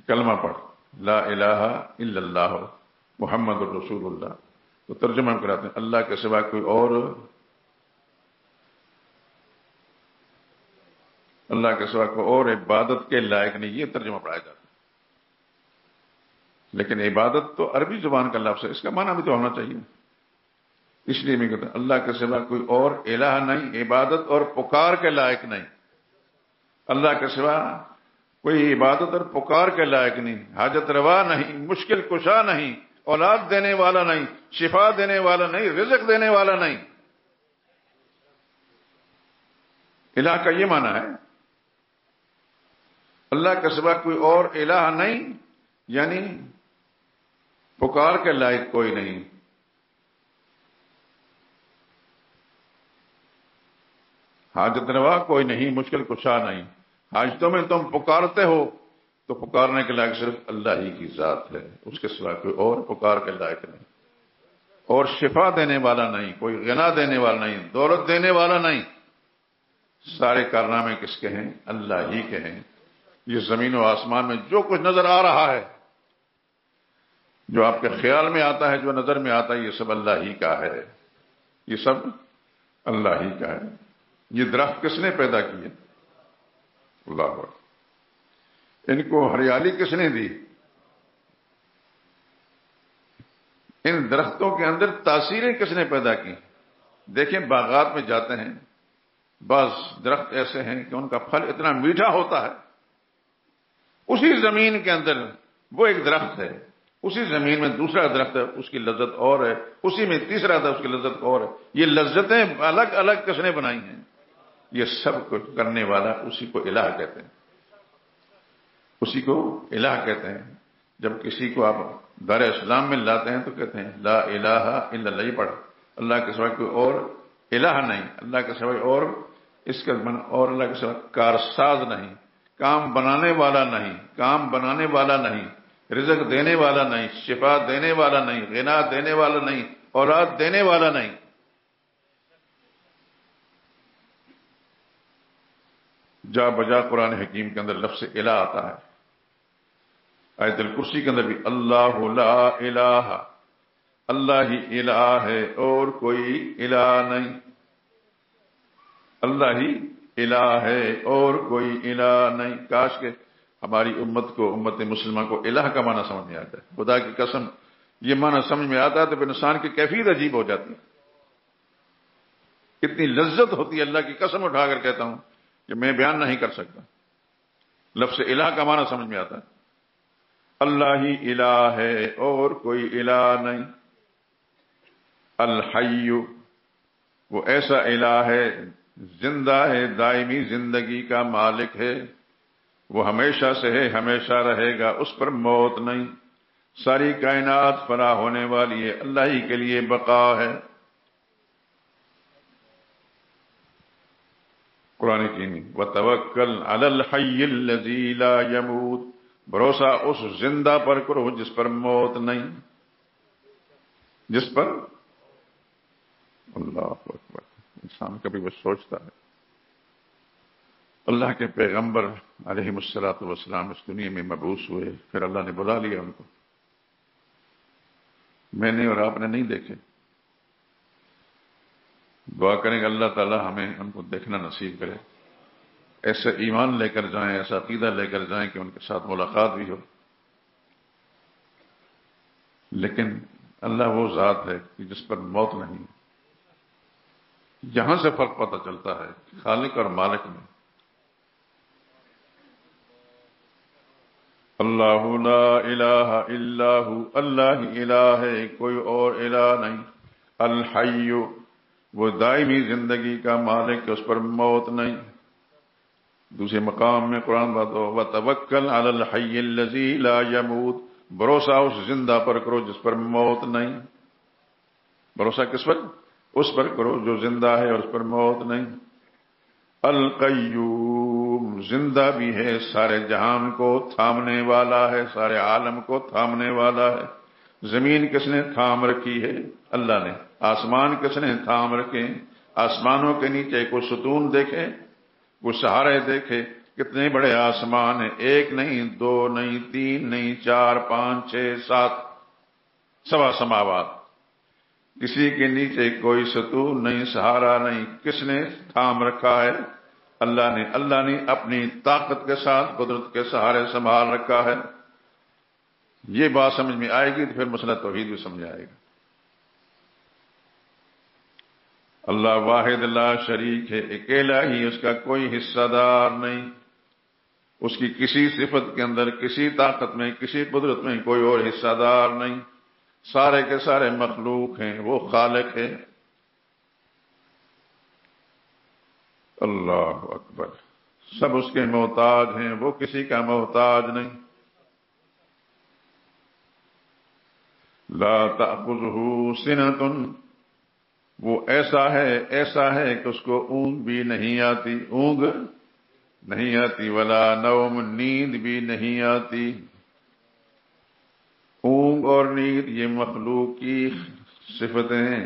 کلمہ پڑھ، لا الہ الا اللہ محمد الرسول اللہ، تو ترجمہ ہم کراتے ہیں اللہ کے سوا کوئی اور، اللہ کے سوا کوئی اور عبادت کے لائق نہیں، یہ ترجمہ پڑھایا جاتا ہے۔ لیکن عبادت تو عربی زبان کا لفظ ہے، اس کا معنی بھی تو ہونا چاہیے، اس لیے میں کہتا ہوں اللہ کے سوا کوئی اور الہ نہیں، عبادت اور پکار کے لائق نہیں، اللہ کے سوا کوئی عبادت اور پکار کے لائق نہیں، حاجت روا نہیں، مشکل کشا نہیں، اولاد دینے والا نہیں، شفا دینے والا نہیں، رزق دینے والا نہیں۔ الہ کا یہ معنی ہے، اللہ کے سوا کوئی اور الہ نہیں، یعنی پکار کے لائق کوئی نہیں۔ حاجت روا کوئی نہیں، مشکل کشا نہیں، حاجتوں میں تم پکارتے ہو تو پکارنے کے لائق صرف اللہ ہی کی ذات ہے، اس کے سوا کوئی اور پکار کے لائق نہیں، اور شفا دینے والا نہیں، کوئی غنا دینے والا نہیں، دولت دینے والا نہیں، سارے کارنامے کس کے ہیں؟ اللہ ہی کے ہیں۔ یہ زمین و آسمان میں جو کچھ نظر آ رہا ہے، جو آپ کے خیال میں آتا ہے، جو نظر میں آتا ہے، یہ سب اللہ ہی کا ہے، یہ سب اللہ ہی کا ہے۔ یہ درخت کس نے پیدا کیے؟ اللہ اکبر۔ ان کو ہریالی کس نے دی؟ ان درختوں کے اندر تاثیریں کس نے پیدا کی؟ دیکھیں باغات میں جاتے ہیں، بعض درخت ایسے ہیں کہ ان کا پھل اتنا میٹھا ہوتا ہے، اسی زمین کے اندر وہ ایک درخت ہے، اسی زمین میں دوسرا درخت ہے، اس کی لذت اور ہے، اسی میں تیسرا تھا، اس کی لذت اور ہے۔ یہ لذتیں الگ الگ کس نے بنائی ہیں؟ یہ سب کچھ کرنے والا اسی کو الہ کہتے ہیں، اسی کو الہ کہتے ہیں۔ جب کسی کو آپ دار اسلام میں لاتے ہیں تو کہتے ہیں لا الہ الا اللہ، پڑھ، اللہ کے سوا کوئی اور الہ نہیں، اللہ کے سوا اور، اس کا من اور اللہ کے سوا کارساز نہیں، کام بنانے والا نہیں، کام بنانے والا نہیں، رزق دینے والا نہیں، شفا دینے والا نہیں، غنا دینے والا نہیں، اولاد دینے والا نہیں۔ جا بجا قرآن حکیم کے اندر لفظ الہ آتا ہے، آیت الکرسی کے اندر بھی اللہ لا الہ، اللہ ہی الہ ہے اور کوئی الہ نہیں، اللہ ہی الہ ہے اور کوئی الہ نہیں۔ کاش کہ ہماری امت کو، امت مسلمہ کو الہ کا معنی سمجھ میں آتا ہے، خدا کی قسم یہ معنی سمجھ میں آتا ہے تو پھر انسان کی کیفیت عجیب ہو جاتی ہے، کتنی لذت ہوتی ہے، اللہ کی قسم اٹھا کر کہتا ہوں کہ میں بیان نہیں کر سکتا۔ لفظ الہ کا معنی سمجھ میں آتا ہے، اللہ ہی الہ ہے اور کوئی الہ نہیں۔ الحی، وہ ایسا الہ ہے، زندہ ہے، دائمی زندگی کا مالک ہے، وہ ہمیشہ سے ہے، ہمیشہ رہے گا، اس پر موت نہیں، ساری کائنات فنا ہونے والی ہے، اللہ ہی کے لیے بقا ہے۔ قرآن کی وَتَوَكَّلْ عَلَى الْحَيِّ الَّذِي لَا يَمُوتُ، بھروسہ اس زندہ پر کرو جس پر موت نہیں، جس پر، اللہ اکبر، انسان کبھی وہ سوچتا ہے اللہ کے پیغمبر علیہ الصلوۃ والسلام اس دنیا میں مبعوث ہوئے، پھر اللہ نے بلا لیا ان کو، میں نے اور آپ نے نہیں دیکھے۔ دعا کریں کہ اللہ تعالی ہمیں ان کو دیکھنا نصیب کرے، ایسے ایمان لے کر جائیں، ایسا عقیدہ لے کر جائیں کہ ان کے ساتھ ملاقات بھی ہو۔ لیکن اللہ وہ ذات ہے کہ جس پر موت نہیں، یہاں سے فرق پتہ چلتا ہے خالق اور مالک میں۔ اللہ لا الہ الا ہو، اللہ ہی الہ ہے، کوئی اور الہ نہیں۔ الحی، وہ دائمی زندگی کا مالک، اس پر موت نہیں۔ دوسرے مقام میں قرآن بات ہو وَتَوَكَّلْ عَلَى الْحَيِّ الَّذِي لَا يَمُوتُ، بھروسہ اس زندہ پر کرو جس پر موت نہیں۔ بھروسہ کس پر؟ اس پر کرو جو زندہ ہے اور اس پر موت نہیں۔ القیوم، زندہ بھی ہے، سارے جہان کو تھامنے والا ہے، سارے عالم کو تھامنے والا ہے۔ زمین کس نے تھام رکھی ہے؟ اللہ نے۔ آسمان کس نے تھام رکھے؟ آسمانوں کے نیچے کوئی ستون دیکھے، کوئی سہارے دیکھے؟ کتنے بڑے آسمان ہیں، ایک نہیں، دو نہیں، تین نہیں، چار، پانچ، چھ، سات، سوا سماوات۔ کسی کے نیچے کوئی ستون نہیں، سہارا نہیں۔ کس نے تھام رکھا ہے؟ اللہ نے۔ اللہ نے اپنی طاقت کے ساتھ، قدرت کے سہارے سنبھال رکھا ہے۔ یہ بات سمجھ میں آئے گی تو پھر مسئلہ توحید بھی سمجھ آئے گا۔ اللہ واحد لا شریک ہے، اکیلا ہی، اس کا کوئی حصہ دار نہیں، اس کی کسی صفت کے اندر، کسی طاقت میں، کسی قدرت میں کوئی اور حصہ دار نہیں۔ سارے کے سارے مخلوق ہیں، وہ خالق ہے۔ اللہ اکبر۔ سب اس کے محتاج ہیں، وہ کسی کا محتاج نہیں۔ لا تأخذہ سنۃ، وہ ایسا ہے کہ اس کو اونگ بھی نہیں آتی، اونگ نہیں آتی، ولا نوم، نیند بھی نہیں آتی۔ اونگ اور نیند یہ مخلوق کی صفتیں ہیں۔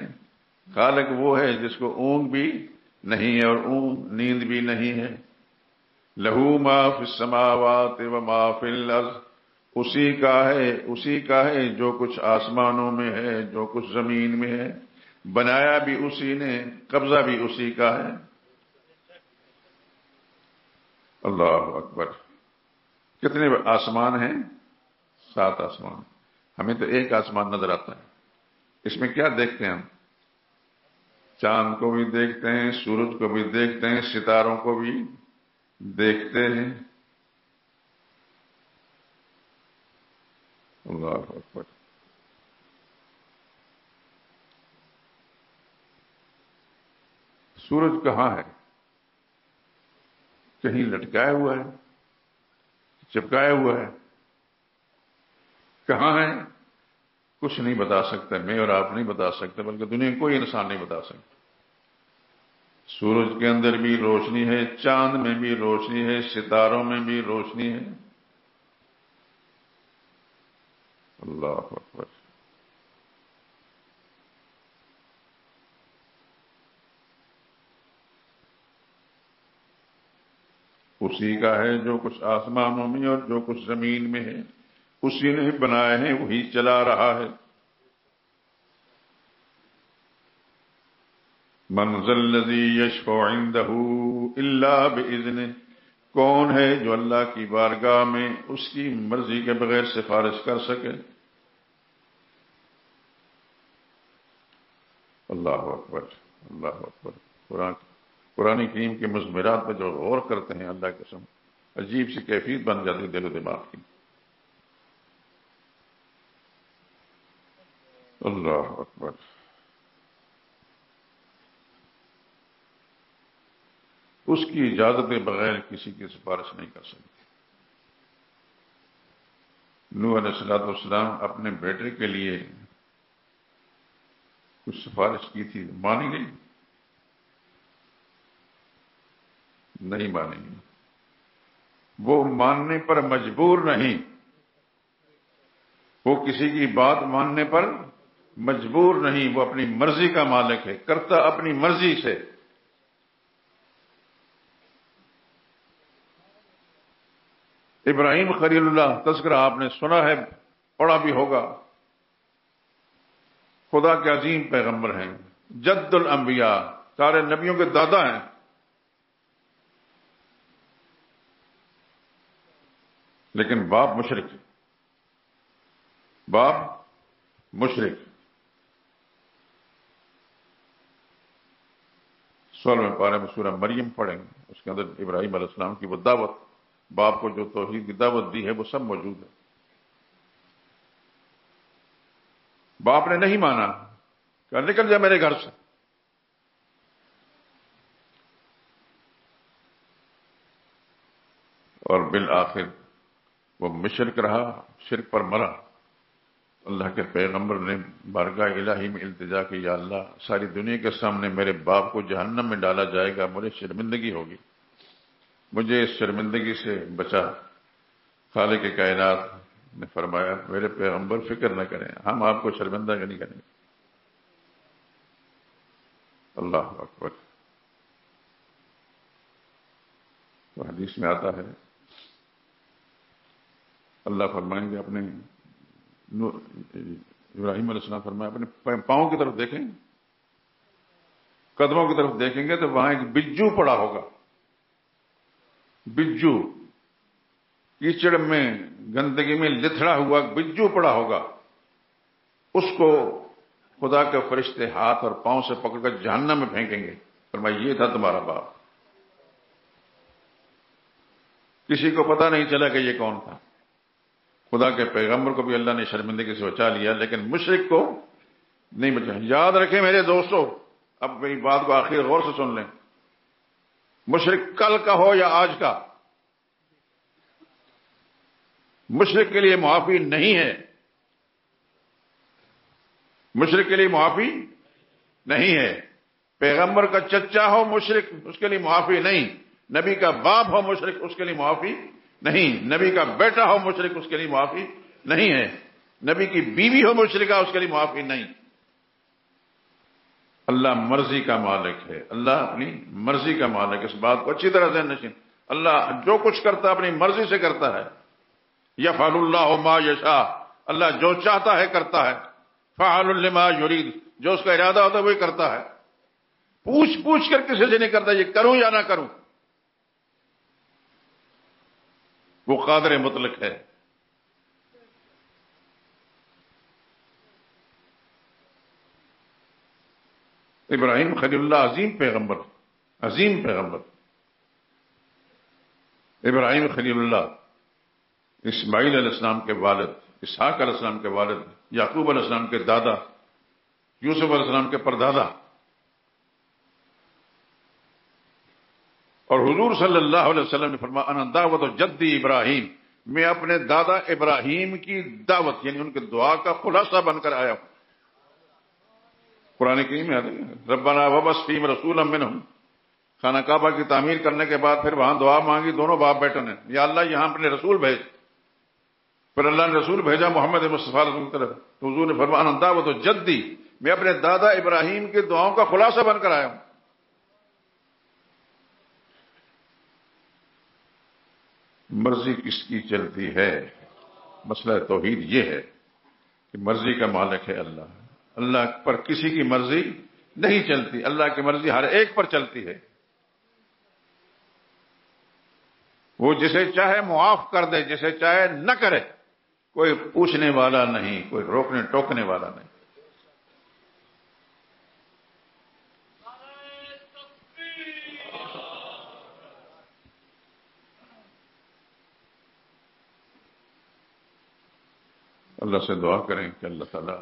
خالق وہ ہے جس کو اونگ بھی نہیں ہے اور اونگ نیند بھی نہیں ہے۔ لہو ما فی السماوات و ما فی الارض، اسی کا ہے جو کچھ آسمانوں میں ہے، جو کچھ زمین میں ہے۔ بنایا بھی اسی نے، قبضہ بھی اسی کا ہے۔ اللہ اکبر۔ کتنے آسمان ہیں؟ 7 آسمان۔ ہمیں تو ایک آسمان نظر آتا ہے، اس میں کیا دیکھتے ہیں ہم؟ چاند کو بھی دیکھتے ہیں، سورج کو بھی دیکھتے ہیں، ستاروں کو بھی دیکھتے ہیں۔ اللہ اکبر۔ سورج کہاں ہے؟ کہیں لٹکایا ہوا ہے، چپکایا ہوا ہے؟ کہاں ہے؟ کچھ نہیں بتا سکتا، میں اور آپ نہیں بتا سکتے، بلکہ دنیا میں کوئی انسان نہیں بتا سکتا۔ سورج کے اندر بھی روشنی ہے، چاند میں بھی روشنی ہے، ستاروں میں بھی روشنی ہے۔ اللہ اکبر۔ اسی کا ہے جو کچھ آسمانوں میں اور جو کچھ زمین میں ہے، اسی نے بنائے ہیں، وہی چلا رہا ہے۔ من ذا الذی یشفع عندہ الا باذنہ، کون ہے جو اللہ کی بارگاہ میں اس کی مرضی کے بغیر سفارش کر سکے؟ اللہ اکبر، اللہ اکبر۔ قرآن کریم کے مضمرات پہ جو غور کرتے ہیں، اللہ کی قسم عجیب سی کیفیت بن جاتی دل و دماغ کی۔ اللہ اکبر۔ اس کی اجازت کے بغیر کسی کی سفارش نہیں کر سکتے۔ نوح علیہ السلام اپنے بیٹے کے لیے کچھ سفارش کی تھی، مانی گئی؟ نہیں مانی گئی۔ وہ ماننے پر مجبور نہیں، وہ کسی کی بات ماننے پر مجبور نہیں، وہ اپنی مرضی کا مالک ہے، کرتا اپنی مرضی سے۔ ابراہیم خلیل اللہ تذکرہ آپ نے سنا ہے، پڑھا بھی ہوگا۔ خدا کے عظیم پیغمبر ہیں، جد الانبیاء، سارے نبیوں کے دادا ہیں۔ لیکن باپ مشرک، باپ مشرک۔ 16ویں پارے میں سورہ مریم پڑھیں گے، اس کے اندر ابراہیم علیہ السلام کی وہ دعوت، باپ کو جو توحید کی دعوت دی ہے وہ سب موجود ہے۔ باپ نے نہیں مانا، کہا نکل جا میرے گھر سے۔ اور بالآخر وہ مشرک رہا، شرک پر مرا۔ اللہ کے پیغمبر نے بارگاہ الہی میں التجا کی، یا اللہ ساری دنیا کے سامنے میرے باپ کو جہنم میں ڈالا جائے گا، مجھے شرمندگی ہوگی۔ مجھے اس شرمندگی سے بچا۔ خالق کائنات نے فرمایا میرے پیغمبر فکر نہ کریں، ہم آپ کو شرمندہ نہیں کریں گے۔ اللہ اکبر۔ تو حدیث میں آتا ہے اللہ فرمائیں گے اپنے ابراہیم علیہ السلام فرمایا اپنے پاؤں کی طرف دیکھیں، قدموں کی طرف دیکھیں گے تو وہاں ایک بجو پڑا ہوگا، بجو، کیچڑ میں گندگی میں لتھڑا ہوا بجو پڑا ہوگا، اس کو خدا کے فرشتے ہاتھ اور پاؤں سے پکڑ کر جہنم میں پھینکیں گے۔ فرمایا یہ تھا تمہارا باپ۔ کسی کو پتہ نہیں چلا کہ یہ کون تھا۔ خدا کے پیغمبر کو بھی اللہ نے شرمندگی سے بچا لیا، لیکن مشرک کو نہیں بچا۔ یاد رکھیں میرے دوستو، اب میری بات کو آخر غور سے سن لیں، مشرک کل کا ہو یا آج کا، مشرک کے لیے معافی نہیں ہے، مشرک کے لیے معافی نہیں ہے۔ پیغمبر کا چچا ہو مشرک، اس کے لیے معافی نہیں۔ نبی کا باپ ہو مشرک، اس کے لیے معافی نہیں۔ نبی کا بیٹا ہو مشرک، اس کے لیے معافی نہیں ہے۔ نبی کی بیوی ہو مشرکہ، اس کے لیے معافی نہیں۔ اللہ مرضی کا مالک ہے، اللہ اپنی مرضی کا مالک ہے، اس بات کو اچھی طرح ذہن نشین۔ اللہ جو کچھ کرتا ہے اپنی مرضی سے کرتا ہے۔ یفعل اللہ ما یشاء، اللہ جو چاہتا ہے کرتا ہے۔ فعال لما یرید، جو اس کا ارادہ ہوتا ہے وہی کرتا ہے۔ پوچھ کر کسی سے نہیں کرتا یہ کروں یا نہ کروں، وہ قادر مطلق ہے۔ ابراہیم خلیل اللہ عظیم پیغمبر، عظیم پیغمبر ابراہیم خلیل اللہ، اسماعیل علیہ السلام کے والد، اسحاق علیہ السلام کے والد، یعقوب علیہ السلام کے دادا، یوسف علیہ السلام کے پردادا، اور حضور صلی اللہ علیہ وسلم نے فرمایا انا دعوت جدی ابراہیم، میں اپنے دادا ابراہیم کی دعوت یعنی ان کے دعا کا خلاصہ بن کر آیا ہوں۔ قرآن کریم میں آتا ہے ربنا وابعث فیہم رسولا منہم، خانہ کعبہ کی تعمیر کرنے کے بعد پھر وہاں دعا مانگی دونوں باپ بیٹوں نے، یا اللہ یہاں اپنے رسول بھیج۔ پھر اللہ نے رسول بھیجا محمد مصطفیٰ علیہ وسلم کی طرف، تو حضور نے فرمایا انا دعوت جدی، میں اپنے دادا ابراہیم کی دعاؤں کا خلاصہ بن کر آیا ہوں۔ مرضی کس کی چلتی ہے؟ مسئلہ توحید یہ ہے کہ مرضی کا مالک ہے اللہ، اللہ پر کسی کی مرضی نہیں چلتی، اللہ کی مرضی ہر ایک پر چلتی ہے۔ وہ جسے چاہے معاف کر دے، جسے چاہے نہ کرے، کوئی پوچھنے والا نہیں، کوئی روکنے ٹوکنے والا نہیں۔ اللہ سے دعا کریں کہ اللہ تعالی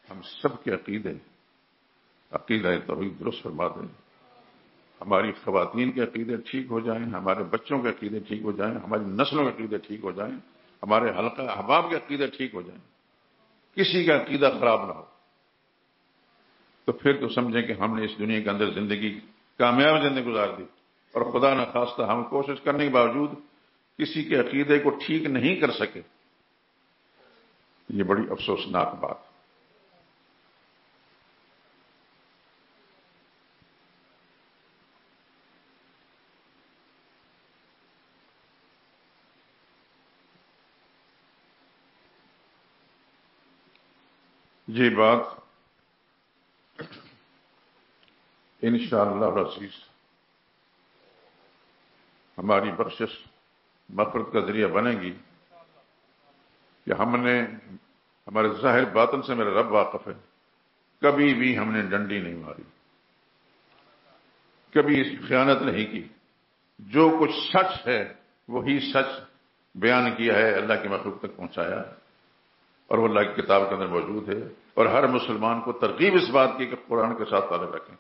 ہم سب کے عقیدہ توحید درست فرما دیں، ہماری خواتین کے عقیدے ٹھیک ہو جائیں، ہمارے بچوں کے عقیدے ٹھیک ہو جائیں، ہماری نسلوں کے عقیدے ٹھیک ہو جائیں، ہمارے حلقہ احباب کے عقیدے ٹھیک ہو جائیں، کسی کا عقیدہ خراب نہ ہو، تو پھر تو سمجھیں کہ ہم نے اس دنیا کے اندر زندگی کامیاب زندگی گزار دی، اور خدا نہ خواستہ ہم کوشش کرنے کے باوجود کسی کے عقیدے کو ٹھیک نہیں کر سکے، یہ بڑی افسوسناک بات۔ یہ بات انشاءاللہ العزیز ہماری بخشش مغفرت کا ذریعہ بنے گی کہ ہم نے ہمارے ظاہر باطن سے میرا رب واقف ہے، کبھی بھی ہم نے ڈنڈی نہیں ماری، کبھی خیانت نہیں کی، جو کچھ سچ ہے وہی سچ بیان کیا ہے، اللہ کی مخلوق تک پہنچایا ہے، اور وہ اللہ کی کتاب کے اندر موجود ہے، اور ہر مسلمان کو ترغیب اس بات کی کہ قرآن کے ساتھ تعلق رکھیں۔